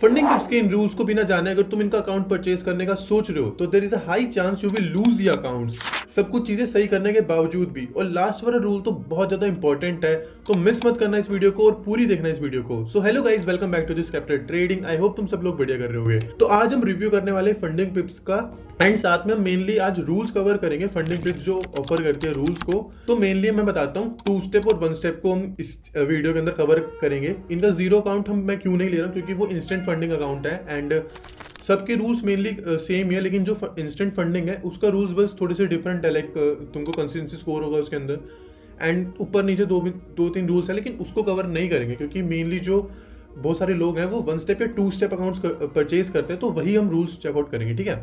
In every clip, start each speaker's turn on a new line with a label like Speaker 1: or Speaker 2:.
Speaker 1: Funding tips के इन rules को बिना जाने अगर तुम इनका अकाउंट परचेज करने का सोच रहे हो तो there is a high chance you will lose the account, सब कुछ चीजें सही करने के बावजूद भी। और लास्ट वाला रूल तो बहुत ज्यादा इंपॉर्टेंट है, तो मिस मत करना इस वीडियो को और पूरी देखना इस वीडियो को। So hello guys, welcome back to this capital trading. I hope तुम सब लोग बढ़िया कर रहे होगे। तो आज हम रिव्यू करने वाले फंडिंग टिप्स का, एंड साथ में हम मेनली आज रूल्स कवर करेंगे। फंडिंग टिप्स जो ऑफर करती है रूल्स को, तो मेनली मैं बताता हूँ 2 स्टेप और 1 स्टेप को हम इस वीडियो के अंदर कवर करेंगे। इनका जीरो अकाउंट मैं क्यों नहीं ले रहा हूँ, क्योंकि वो इंस्टेंट फंडिंग अकाउंट है एंड सबके रूल्स मेनली सेम ही है, लेकिन जो इंस्टेंट फंडिंग है उसका रूल्स बस थोड़े से डिफरेंट है। लाइक तुमको कंसिस्टेंसी स्कोर होगा उसके अंदर एंड ऊपर नीचे दो तीन रूल्स है, लेकिन उसको कवर नहीं करेंगे क्योंकि मेनली जो बहुत सारे लोग हैं वो 1 स्टेप या 2 स्टेप अकाउंट्स परचेज करते हैं, तो वही हम रूल्स चेकआउट करेंगे। ठीक है,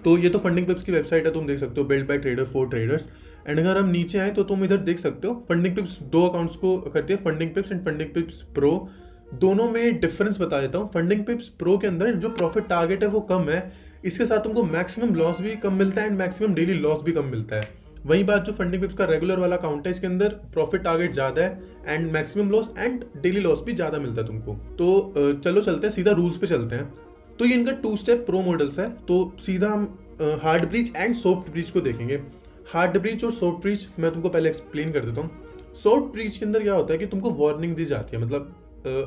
Speaker 1: तो ये तो फंडिंग पिप्स की वेबसाइट है, तुम देख सकते हो, build by trader for traders. And अगर हम नीचे आए तो तुम इधर देख सकते हो फंडिंग पिप्स 2 अकाउंट्स को करती है, फंडिंग पिप्स एंड फंडिंग पिप्स प्रो। दोनों में डिफरेंस बता देता हूँ। फंडिंग पिप्स प्रो के अंदर जो प्रॉफिट टारगेट है वो कम है, इसके साथ तुमको मैक्सिमम लॉस भी कम मिलता है एंड मैक्सिमम डेली लॉस भी कम मिलता है। वही बात जो फंडिंग पिप्स का रेगुलर वाला अकाउंट है, इसके अंदर प्रॉफिट टारगेट ज्यादा है and maximum loss and daily loss भी ज्यादा मिलता है तुमको। तो चलो चलते हैं सीधा रूल्स पे चलते हैं। तो ये इनका 2 स्टेप प्रो मॉडल्स है, तो सीधा हम hard breach and soft breach को देखेंगे। हार्ड ब्रीच और सॉफ्ट ब्रीच मैं तुमको पहले एक्सप्लेन कर देता हूँ। सॉफ्ट ब्रीच के अंदर क्या होता है कि तुमको वार्निंग दी जाती है, मतलब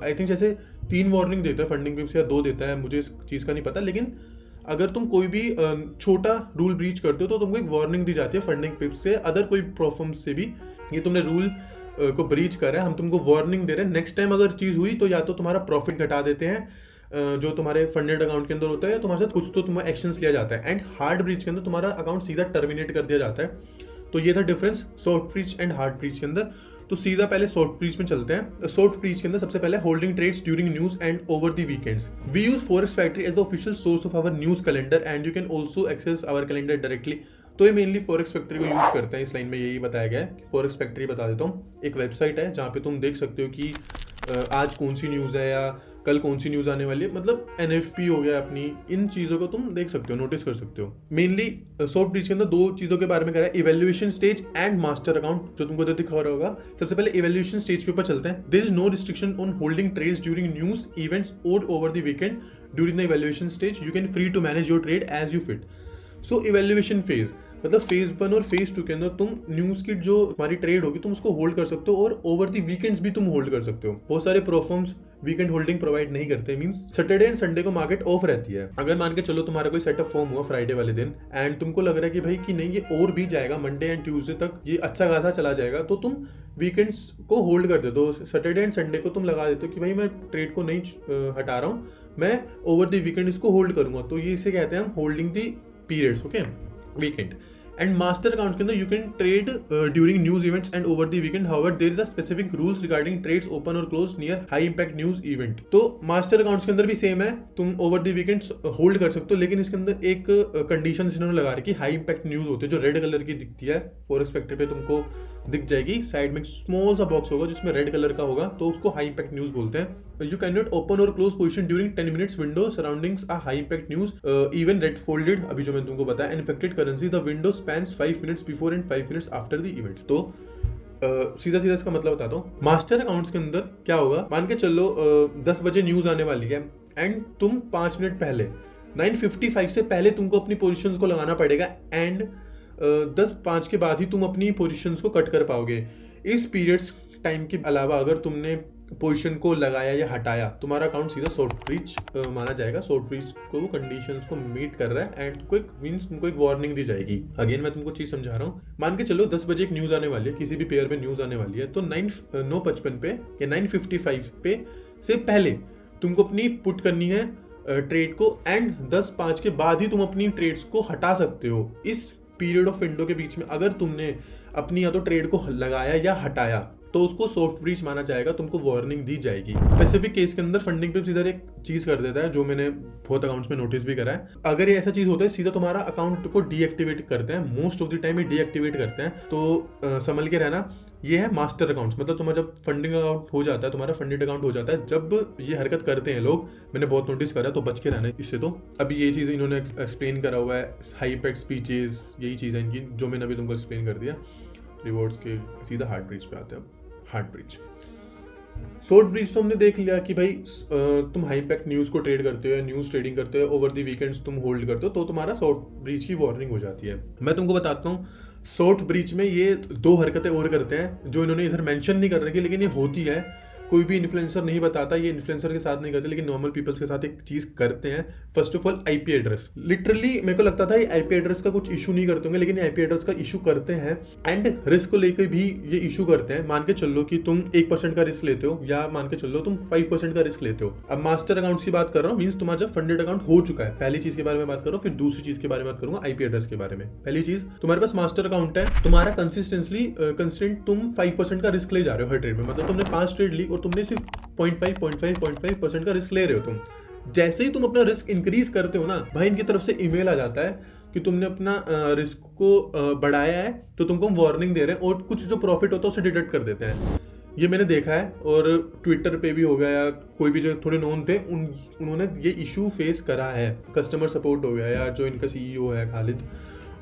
Speaker 1: आई थिंक जैसे 3 वार्निंग देता है फंडिंग पिप्स या 2 देता है, मुझे इस चीज़ का नहीं पता। लेकिन अगर तुम कोई भी छोटा रूल ब्रीच करते हो तो तुमको एक वार्निंग दी जाती है फंडिंग पिप्स से, अदर कोई प्रोफॉर्म से भी। ये तुमने रूल को ब्रीच करा है, हम तुमको वार्निंग दे रहे हैं। नेक्स्ट टाइम अगर चीज़ हुई तो या तो तुम्हारा प्रॉफिट घटा देते हैं जो तुम्हारे फंडेड अकाउंट के अंदर होता है, तुम्हारे साथ कुछ तो तुम्हें एक्शंस लिया जाता है। एंड हार्ड ब्रीच के अंदर तुम्हारा अकाउंट सीधा टर्मिनेट कर दिया जाता है। तो ये था difference soft breach and hard breach के अंदर। तो सीधा पहले सॉफ्ट ब्रीच में चलते हैं। सॉफ्ट ब्रीच के अंदर सबसे पहले holding trades during news and over the weekends. We use forex factory as the official source of our news calendar and you can also access our calendar directly. तो ये mainly forex factory को use करते हैं, इस line में यही बताया गया है। फॉरेक्स फैक्ट्री बता देता हूँ, एक वेबसाइट है जहाँ पे तुम देख सकते हो कि आज कौन सी न्यूज़ है या कल कौन सी न्यूज़ आने वाली है, मतलब एनएफपी हो गया अपनी, इन चीज़ों को तुम देख सकते हो, नोटिस कर सकते हो। मेनली सॉफ्ट ब्रीच के अंदर 2 चीज़ों के बारे में करा है, evaluation stage and master account, जो तुमको दिखा रहा होगा। सबसे पहले इवेल्युएशन स्टेज के ऊपर चलते हैं। There is no restriction on holding trades during news events और over the weekend during the evaluation stage. You can free to manage your trade as you fit. So evaluation phase मतलब phase 1 और phase 2 के अंदर तुम news की जो हमारी trade होगी तुम उसको होल्ड कर सकते हो, और ओवर दी वीकेंड्स भी तुम होल्ड कर सकते हो। बहुत सारे प्रोफॉर्म्स वीकेंड होल्डिंग प्रोवाइड नहीं करते, मींस सैटरडे एंड संडे को मार्केट ऑफ रहती है। अगर मान के चलो तुम्हारा कोई सेटअप फॉर्म हुआ फ्राइडे वाले दिन एंड तुमको लग रहा है कि भाई कि नहीं ये और भी जाएगा, मंडे एंड ट्यूसडे तक ये अच्छा खासा चला जाएगा, तो तुम वीकेंड्स को होल्ड कर देते हो। सैटरडे एंड संडे को तुम लगा देते हो कि भाई मैं ट्रेड को नहीं हटा रहा हूँ, मैं ओवर द वीकेंड इसको होल्ड करूंगा। तो ये इसे कहते हैं हम holding the periods, okay, weekend. And master account के अंदर you can trade during news events and over the weekend, however there is a specific rules regarding trades open or close near high impact news event. तो master accounts के अंदर भी same है, तुम over the weekends hold कर सकते हो, लेकिन इसके अंदर एक कंडीशन इन्होंने लगा रखी, हाई इंपैक्ट न्यूज होती है जो रेड कलर की दिखती है। फॉरेक्स फैक्ट्री पे तुमको दिख जाएगी, साइड में स्मॉल सा बॉक्स होगा जिसमें रेड कलर का होगा, तो उसको हाई इंपैक्ट न्यूज बोलते हैं। You can not open or close position during 10 minutes window surroundings a high impact news even red folded, अभी जो मैंने तुमको बताया। Infected currency the window spans 5 minutes before and 5 minutes after the event. तो सीधा सीधा इसका मतलब बताता हूँ। मास्टर अकाउंट्स के अंदर क्या होगा, मान के चलो 10 बजे न्यूज आने वाली है एंड तुम 5 मिनट पहले 9:55 से पहले तुमको अपनी पोजीशंस को लगाना पड़ेगा एंड 10:05 के बाद ही तुम अपनी पोजीशंस को कट कर पाओगे। इस पीरियड्स टाइम के अलावा अगर तुमने पोजीशन को लगाया या हटाया, तुम्हारा अकाउंट सीधा शॉर्ट ब्रीच माना जाएगा। शॉर्ट ब्रीच को वो कंडीशंस को मीट कर रहा है एंड क्विक मींस तुमको एक वार्निंग दी जाएगी। अगेन मैं तुमको चीज समझा रहा हूँ। मान के चलो 10 बजे एक न्यूज आने वाली है, किसी भी पेयर पे न्यूज आने वाली है, तो 9:55 पे या 9:55 पे से पहले तुमको अपनी पुट करनी है ट्रेड को, एंड 10:05 के बाद ही तुम अपनी ट्रेड्स को हटा सकते हो। इस पीरियड ऑफ विंडो के बीच में अगर तुमने अपनी या तो ट्रेड को लगाया या हटाया तो उसको सॉफ्ट ब्रीच माना जाएगा, तुमको वार्निंग दी जाएगी। स्पेसिफिक केस के अंदर फंडिंग पे सीधा एक चीज कर देता है जो मैंने बहुत अकाउंट्स में नोटिस भी करा है। अगर ये ऐसा चीज होता है सीधा तुम्हारा अकाउंट को डीएक्टिवेट करते हैं, मोस्ट ऑफ द टाइम ये डीएक्टिवेट करते हैं, तो संभल के रहना। ये है मास्टर अकाउंट्स, मतलब तुम्हारा जब फंडिंग अकाउंट हो जाता है, तुम्हारा फंडेड अकाउंट हो जाता है, जब ये हरकत करते हैं लोग, मैंने बहुत नोटिस करा, तो बच के रहना है इससे। तो अभी ये चीज़ इन्होंने एक्सप्लेन करा हुआ है, हाई इम्पैक्ट स्पीचेस, यही चीज़ है इनकी जो मैंने अभी तुमको एक्सप्लेन कर दिया। रिवॉर्ड्स के सीधा हार्ड ब्रीच पे आते हैं। हार्ड ब्रीच शॉर्ट ब्रीच तो हमने देख लिया कि भाई तुम हाई इम्पैक्ट न्यूज़ को ट्रेड करते हो या न्यूज़ ट्रेडिंग करते हो, ओवर द वीकेंड्स तुम होल्ड करते हो, तो तुम्हारा शॉर्ट ब्रीच की वार्निंग हो जाती है। मैं तुमको बताता हूँ शॉर्ट ब्रीच में ये दो हरकतें और करते हैं जो इन्होंने इधर मेंशन नहीं कर रखी, लेकिन ये होती है। कोई भी इन्फ्लुएंसर नहीं बताता, ये इन्फ्लुएंसर के साथ नहीं करते, लेकिन नॉर्मल पीपल्स के साथ एक चीज करते हैं। First of all IP address. Literally मेरे को लगता था ये आईपी एड्रेस का कुछ इशू नहीं करते होंगे, लेकिन आईपी एड्रेस का इशू करते हैं एंड रिस्क को लेकर भी ये इशू करते हैं। मान के चलो कि तुम 1% का रिस्क लेते हो या मान के चलो तुम 5% का रिस्क लेते हो। अब मास्टर अकाउंट्स की बात कर रहा हूँ, मीन्स तुम्हारा जब फंडेड अकाउंट हो चुका है। पहली चीज के बारे में बात करो, फिर दूसरी चीज के बारे में बात करूंगा आईपी एड्रेस के बारे में। पहली चीज, तुम्हारे पास मास्टर अकाउंट है, तुम्हारा कंसिस्टेंट तुम 5% का रिस्क ले जा रहे हो हर ट्रेड में। मतलब तुमने 5 ट्रेड ली और तुमने सिर्फ 0.5% का रिस्क ले रहे हो तुम। जैसे ही तुम अपना रिस्क इंक्रीज करते हो ना भाई, इनकी तरफ से ईमेल आ जाता है कि तुमने अपना रिस्क को बढ़ाया है, तो तुमको हम वार्निंग दे रहे हैं, और कुछ जो प्रॉफिट होता है उसे डिडक्ट कर देते हैं। ये मैंने देखा है, और ट्विटर पे भी हो गया या कोई भी जो थोड़े नोन थे उन्होंने ये इशू फेस करा है। कस्टमर सपोर्ट हो गया या जो इनका सीईओ है खालिद,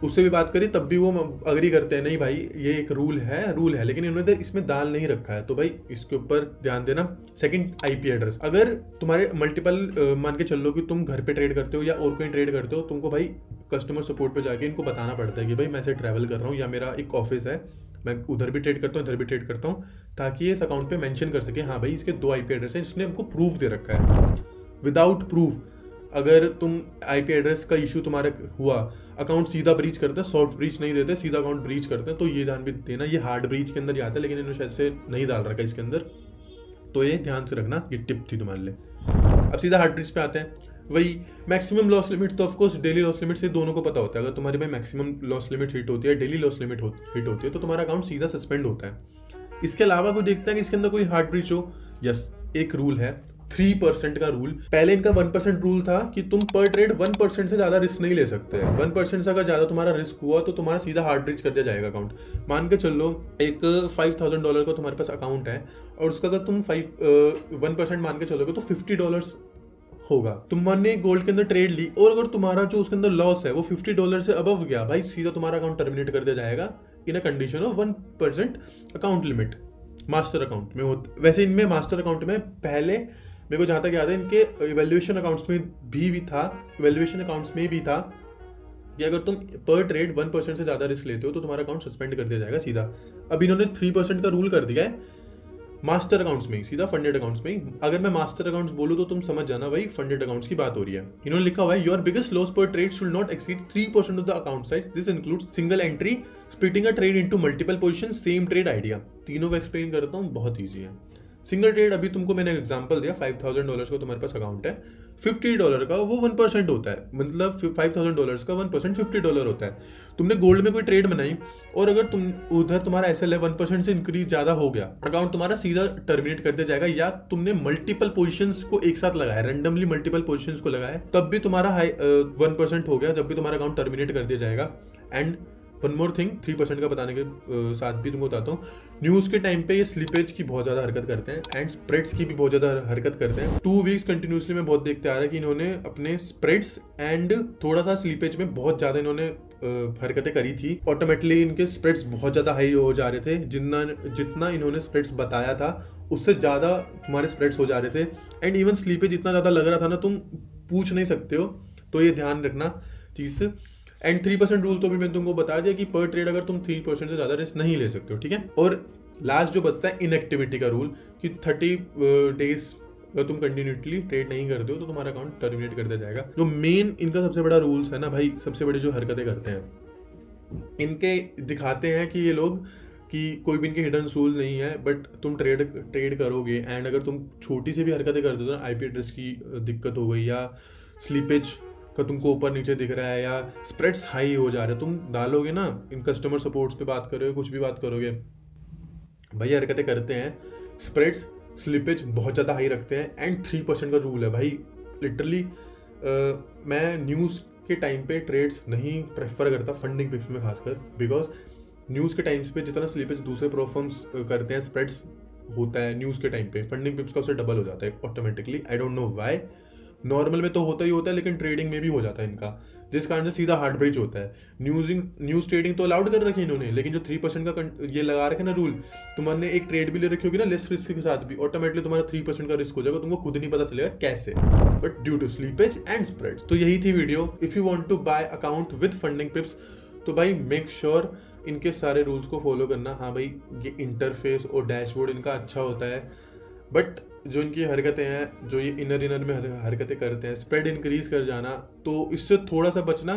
Speaker 1: उससे भी बात करी तब भी वो अग्री करते हैं, नहीं भाई ये एक रूल है, लेकिन इन्होंने इसमें दाल नहीं रखा है, तो भाई इसके ऊपर ध्यान देना। Second, IP address. अगर तुम्हारे मल्टीपल मान के चल लो कि तुम घर पे ट्रेड करते हो या और कोई ट्रेड करते हो, तुमको भाई कस्टमर सपोर्ट पे जाके इनको बताना पड़ता है कि भाई मैं ऐसे ट्रैवल कर रहा हूँ या मेरा एक ऑफिस है, मैं उधर भी ट्रेड करता हूँ इधर भी ट्रेड करता हूँ, ताकि ये इस अकाउंट पे मेंशन कर सके हाँ भाई इसके 2 आईपी एड्रेस हैं, जिसने हमको प्रूफ दे रखा है। विदाउट प्रूफ अगर तुम आईपी एड्रेस का इशू तुम्हारा हुआ, अकाउंट सीधा ब्रीच करते हैं, सॉफ्ट ब्रीच नहीं देते, सीधा अकाउंट ब्रीच करते हैं, तो ये ध्यान भी देना। ये हार्ड ब्रीच के अंदर ही आता है, लेकिन इन्होंने शायद से नहीं डाल रखा इसके अंदर, तो ये ध्यान से रखना, ये टिप थी तुम्हारे लिए। अब सीधा हार्ड ब्रीच पे आते हैं। वही मैक्सिमम लॉस लिमिट, तो ऑफकोर्स डेली लॉस लिमिट से दोनों को पता होता है। अगर तुम्हारी भाई मैक्सिमम लॉस लिमिट हिट होती है, डेली लॉस लिमिट हिट होती है, तो तुम्हारा अकाउंट सीधा सस्पेंड होता है। इसके अलावा कोई देखता है कि इसके अंदर कोई हार्ड ब्रीच हो, यस, एक रूल है 3% का रूल। पहले इनका 1% रूल था कि तुम पर ट्रेड 1% से ज्यादा रिस्क नहीं ले सकते। 1% से अगर ज्यादा तुम्हारा रिस्क हुआ तो तुम्हारा सीधा हार्ड ब्रीच कर दिया जाएगा अकाउंट। मान के चलो एक $5,000 का तुम्हारे पास अकाउंट है, और उसका अगर तुम 1% मान के चलोगे तो $50 होगा। तुमने गोल्ड के अंदर ट्रेड ली, और अगर तुम्हारा जो उसके अंदर लॉस है वो $50 से अबव गया, भाई सीधा तुम्हारा अकाउंट टर्मिनेट कर दिया जाएगा in a condition of 1% account limit. Master account में होता, वैसे इनमें मास्टर अकाउंट में पहले मेरे को जहाँ तक याद है इनके इवेल्युएशन अकाउंट्स में भी था, इवेल्युएशन अकाउंट्स में भी था कि अगर तुम पर ट्रेड 1% से ज़्यादा रिस्क लेते हो तो तुम्हारा अकाउंट सस्पेंड कर दिया जाएगा सीधा। अब इन्होंने 3% का रूल कर दिया है मास्टर अकाउंट्स में ही, सीधा फंडेड अकाउंट्स में ही। अगर मैं मास्टर अकाउंट्स बोलूँ तो तुम समझ जाना भाई फंडेड अकाउंट्स की बात हो रही है। इन्होंने लिखा हुआ है योर बिगेस्ट लॉस पर trade should not exceed 3% of the account size, this includes single entry, splitting a trade into multiple position, same trade idea. तीनों का एक्सप्लेन करता हूँ, बहुत ईजी है। सिंगल ट्रेड, अभी तुमको मैंने एग्जांपल दिया, $5,000 का तुम्हारे पास अकाउंट है, $50 का वो 1% होता है, मतलब $5,000 का 1% $50 होता है। तुमने गोल्ड में कोई ट्रेड बनाई, और अगर तुम उधर तुम्हारा एसएल है 1% से इंक्रीज ज्यादा हो गया, अकाउंट तुम्हारा सीधा टर्मिनेट कर दिया जाएगा। या तुमने मल्टीपल पोजीशंस को एक साथ लगाया, रैंडमली मल्टीपल पोजीशंस को लगाया, तब भी तुम्हारा 1% हो गया, जब भी तुम्हारा अकाउंट टर्मिनेट कर दिया जाएगा। एंड वन मोर थिंग, 3% का बताने के साथ भी तुमको बताता हूँ, न्यूज़ के टाइम पे ये स्लीपेज की बहुत ज़्यादा हरकत करते हैं एंड स्प्रेड्स की भी बहुत ज़्यादा हरकत करते हैं। 2 वीक्स कंटिन्यूसली में बहुत देखते आ रहा है कि इन्होंने अपने स्प्रेड्स एंड थोड़ा सा स्लीपेज में बहुत ज़्यादा इन्होंने हरकतें करी थी। ऑटोमेटिकली इनके स्प्रेड्स बहुत ज़्यादा हाई हो जा रहे थे, जितना इन्होंने स्प्रेड्स बताया था उससे ज़्यादा तुम्हारे स्प्रेड्स हो जा रहे थे। एंड इवन स्लीपेज इतना ज़्यादा लग रहा था ना, तुम पूछ नहीं सकते हो। तो ये ध्यान रखना चीज़। एंड 3% रूल तो भी मैंने तुमको बता दिया कि पर ट्रेड अगर तुम 3% से ज़्यादा रिस्क नहीं ले सकते हो, ठीक है। और लास्ट जो बचता है इनएक्टिविटी का रूल, कि 30 डेज अगर तुम कंटिन्यूसली ट्रेड नहीं करते हो तो तुम्हारा अकाउंट टर्मिनेट कर दिया जाएगा। जो मेन इनका सबसे बड़ा रूल्स है ना भाई, सबसे बड़ी जो हरकतें करते हैं, इनके दिखाते हैं कि ये लोग कि कोई भी इनके हिडन रूल नहीं है, बट तुम ट्रेड करोगे एंड अगर तुम छोटी सी भी हरकतें करते हो ना, आईपी एड्रेस की दिक्कत हो गई या स्लीपेज का तुमको ऊपर नीचे दिख रहा है या स्प्रेड्स हाई हो जा रहे हैं, तुम डालोगे ना इन कस्टमर सपोर्ट्स पे बात करोगे, कुछ भी बात करोगे, भाई हरकतें करते हैं, स्प्रेड्स स्लिपेज बहुत ज़्यादा हाई रखते हैं। एंड 3% का रूल है भाई। लिटरली मैं न्यूज़ के टाइम पे ट्रेड्स नहीं प्रेफर करता, फंडिंग पिप्स में खासकर, बिकॉज न्यूज़ के टाइम्स पे जितना स्लिपेज दूसरे प्रोफर्म्स करते हैं, स्प्रेड्स होता है न्यूज़ के टाइम पे, फंडिंग पिप्स का उससे डबल हो जाता है automatically. I don't know why, normal में तो होता ही होता है, लेकिन ट्रेडिंग में भी हो जाता है इनका, जिस कारण से सीधा हार्ड ब्रिज होता है। न्यूज ट्रेडिंग तो अलाउड कर रखी है इन्होंने, लेकिन जो 3% का ये लगा रखे ना रूल, तुमने एक ट्रेड भी ले रखी होगी ना लेस रिस्क के साथ भी, ऑटोमेटिकली तुम्हारा 3% का रिस्क हो जाएगा, तुमको खुद नहीं पता चलेगा कैसे, but due to slippage and spreads. तो यही थी video. If you want to buy account with funding pips, तो भाई मेक श्योर इनके सारे रूल्स को फॉलो करना। हाँ भाई, ये इंटरफेस और डैशबोर्ड इनका अच्छा होता है, बट जो इनकी हरकतें हैं, जो ये इनर में हरकतें करते हैं, स्प्रेड इंक्रीज कर जाना, तो इससे थोड़ा सा बचना।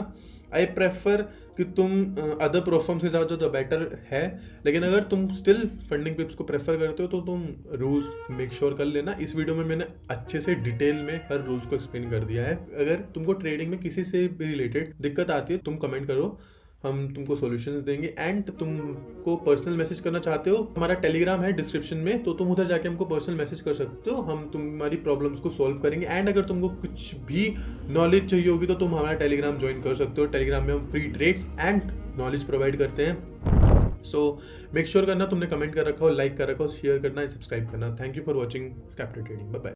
Speaker 1: आई प्रेफर कि तुम अदर प्लेटफॉर्म से जाओ तो बेटर है, लेकिन अगर तुम स्टिल फंडिंग पिप्स को प्रेफर करते हो तो तुम रूल्स मेक श्योर कर लेना। इस वीडियो में मैंने अच्छे से डिटेल में हर रूल्स को एक्सप्लेन कर दिया है। अगर तुमको ट्रेडिंग में किसी से भी रिलेटेड दिक्कत आती है, तुम कमेंट करो, हम तुमको सॉल्यूशंस देंगे। एंड तुमको पर्सनल मैसेज करना चाहते हो, हमारा टेलीग्राम है डिस्क्रिप्शन में, तो तुम उधर जाके हमको पर्सनल मैसेज कर सकते हो, हम तुम्हारी प्रॉब्लम्स को सॉल्व करेंगे। एंड अगर तुमको कुछ भी नॉलेज चाहिए होगी तो तुम हमारा टेलीग्राम ज्वाइन कर सकते हो। टेलीग्राम में हम free trades and knowledge provide करते हैं। सो मेक श्योर करना तुमने कमेंट कर रखा हो, लाइक कर रखा हो, शेयर करना, सब्सक्राइब करना। थैंक यू फॉर वॉचिंग स्कैप्टर ट्रेडिंग। Bye bye.